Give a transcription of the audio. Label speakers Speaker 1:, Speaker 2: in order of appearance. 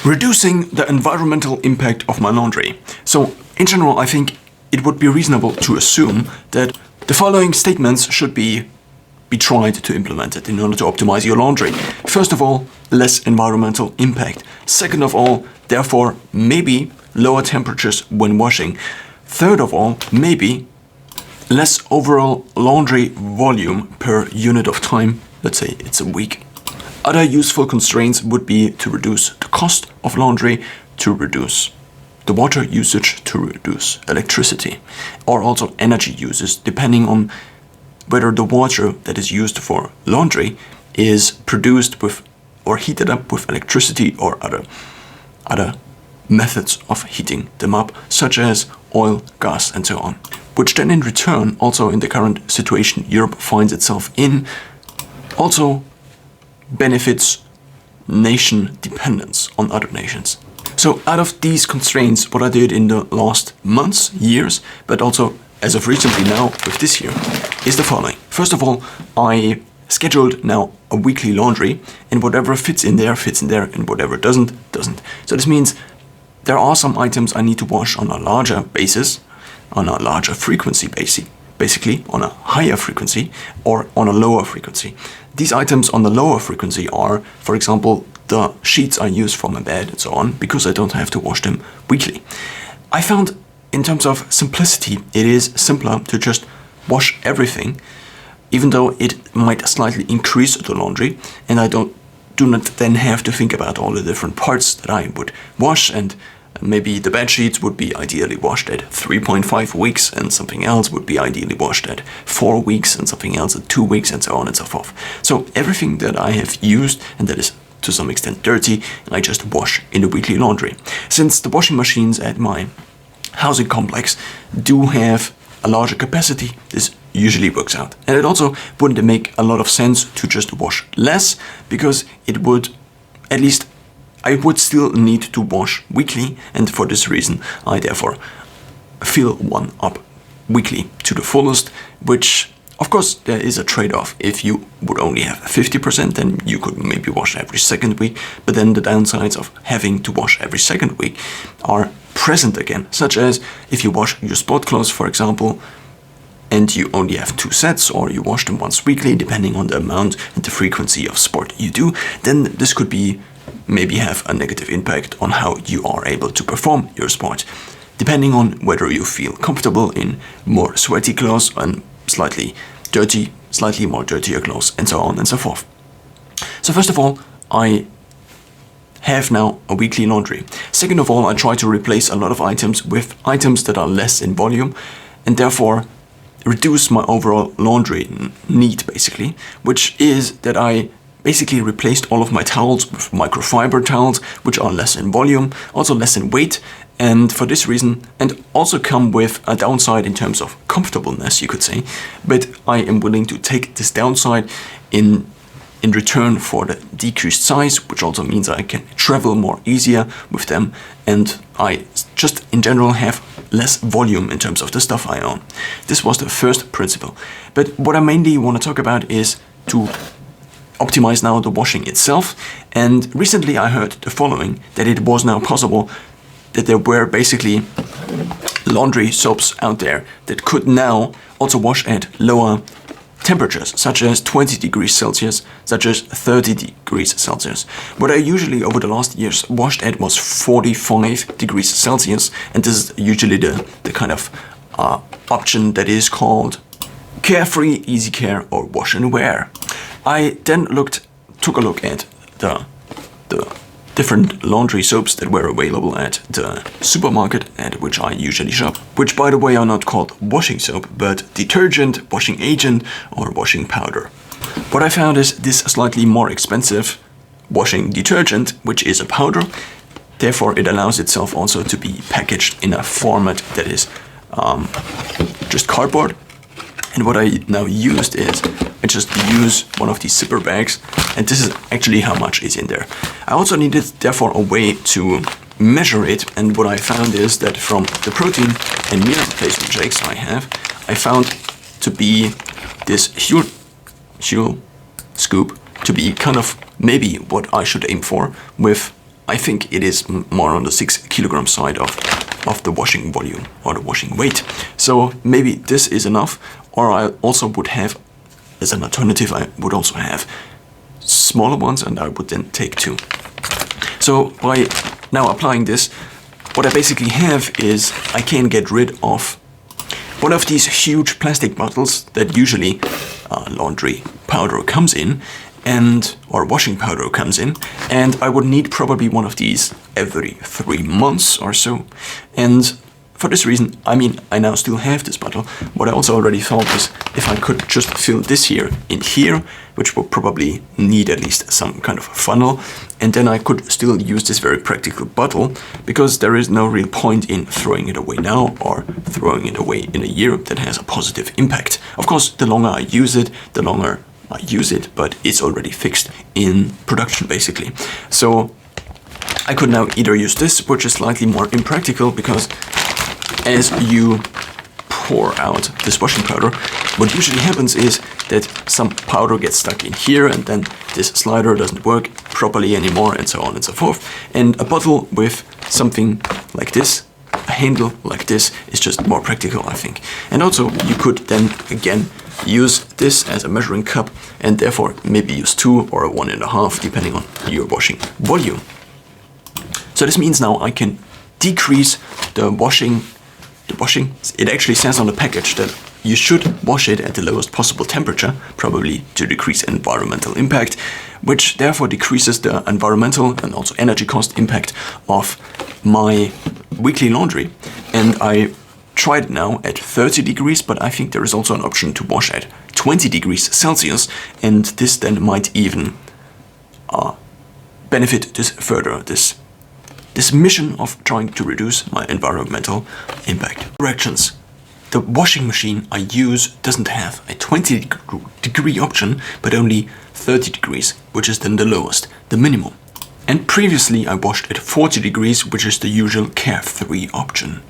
Speaker 1: Reducing the environmental impact of my laundry. So, in general, I think it would be reasonable to assume that the following statements should be tried to implement it in order to optimize your laundry. First of all, less environmental impact. Second of all, therefore, maybe lower temperatures when washing. Third of all, maybe less overall laundry volume per unit of time. Let's say it's a week. Other useful constraints would be to reduce the cost of laundry, to reduce the water usage, to reduce electricity, or also energy uses, depending on whether the water that is used for laundry is produced with or heated up with electricity or other methods of heating them up, such as oil, gas, and so on. Which then in return, also in the current situation Europe finds itself in, also benefits nation dependence on other nations. So out of these constraints, what I did in the last months, years, but also as of recently now with this year, is the following. First of all, I scheduled now a weekly laundry, and whatever fits in there, and whatever doesn't. So this means there are some items I need to wash on a larger basis, on a larger frequency basically on a higher frequency or on a lower frequency. These items on the lower frequency are, for example, the sheets I use for my bed and so on, because I don't have to wash them weekly. I found in terms of simplicity, it is simpler to just wash everything, even though it might slightly increase the laundry, and I do not then have to think about all the different parts that I would wash, and maybe the bed sheets would be ideally washed at 3.5 weeks, and something else would be ideally washed at 4 weeks, and something else at 2 weeks, and so on and so forth. So everything that I have used and that is to some extent dirty, I just wash in the weekly laundry. Since the washing machines at my housing complex do have a larger capacity, this usually works out. And it also wouldn't make a lot of sense to just wash less, because it would, at least I would still need to wash weekly, and for this reason I therefore fill one up weekly to the fullest, which of course there is a trade-off. If you would only have 50%, then you could maybe wash every second week, but then the downsides of having to wash every second week are present again, such as if you wash your sport clothes, for example, and you only have 2 sets, or you wash them once weekly, depending on the amount and the frequency of sport you do, then this could be maybe have a negative impact on how you are able to perform your sport, depending on whether you feel comfortable in more sweaty clothes and slightly more dirtier clothes, and so on and so forth. So first of all, I have now a weekly laundry. Second of all, I try to replace a lot of items with items that are less in volume, and therefore reduce my overall laundry need, basically, which is that I basically replaced all of my towels with microfiber towels, which are less in volume, also less in weight, and for this reason, and also come with a downside in terms of comfortableness, you could say, but I am willing to take this downside in return for the decreased size, which also means I can travel more easier with them, and I just in general have less volume in terms of the stuff I own. This was the first principle. But what I mainly want to talk about is to optimize now the washing itself. And recently I heard the following, that it was now possible that there were basically laundry soaps out there that could now also wash at lower temperatures, such as 20 degrees Celsius, such as 30 degrees Celsius. What I usually over the last years washed at was 45 degrees Celsius, and this is usually the kind of option that is called Carefree, Easy Care, or Wash and Wear. I then took a look at the different laundry soaps that were available at the supermarket at which I usually shop, which by the way are not called washing soap, but detergent, washing agent, or washing powder. What I found is this slightly more expensive washing detergent, which is a powder. Therefore, it allows itself also to be packaged in a format that is just cardboard. And what I now used is I just use one of these zipper bags, and this is actually how much is in there. I also needed therefore a way to measure it, and what I found is that from the protein and meal replacement shakes I found to be this Huel scoop to be kind of maybe what I should aim for with I think it is more on the 6 kilogram side of the washing volume or the washing weight. So maybe this is enough, or I also would have, as an alternative, I would also have smaller ones, and I would then take 2. So by now applying this, what I basically have is I can get rid of one of these huge plastic bottles that usually laundry powder comes in, or washing powder comes in, and I would need probably one of these every 3 months or so. And for this reason, I mean, I now still have this bottle. What I also already thought was if I could just fill this here in here, which will probably need at least some kind of funnel, and then I could still use this very practical bottle, because there is no real point in throwing it away now or throwing it away in a year. That has a positive impact. Of course, the longer I use it, the longer I use it, but it's already fixed in production basically. So I could now either use this, which is slightly more impractical, because as you pour out this washing powder, what usually happens is that some powder gets stuck in here, and then this slider doesn't work properly anymore, and so on and so forth. And a bottle with something like this, a handle like this, is just more practical, I think. And also you could then again use this as a measuring cup, and therefore maybe use 2 or 1.5 depending on your washing volume. So this means now I can decrease the washing. It actually says on the package that you should wash it at the lowest possible temperature, probably to decrease environmental impact, which therefore decreases the environmental and also energy cost impact of my weekly laundry. And I tried it now at 30 degrees, but I think there is also an option to wash at 20 degrees Celsius, and this then might even benefit this further, this mission of trying to reduce my environmental impact. Corrections. The washing machine I use doesn't have a 20 degree option, but only 30 degrees, which is then the lowest, the minimum. And previously I washed at 40 degrees, which is the usual carefree option.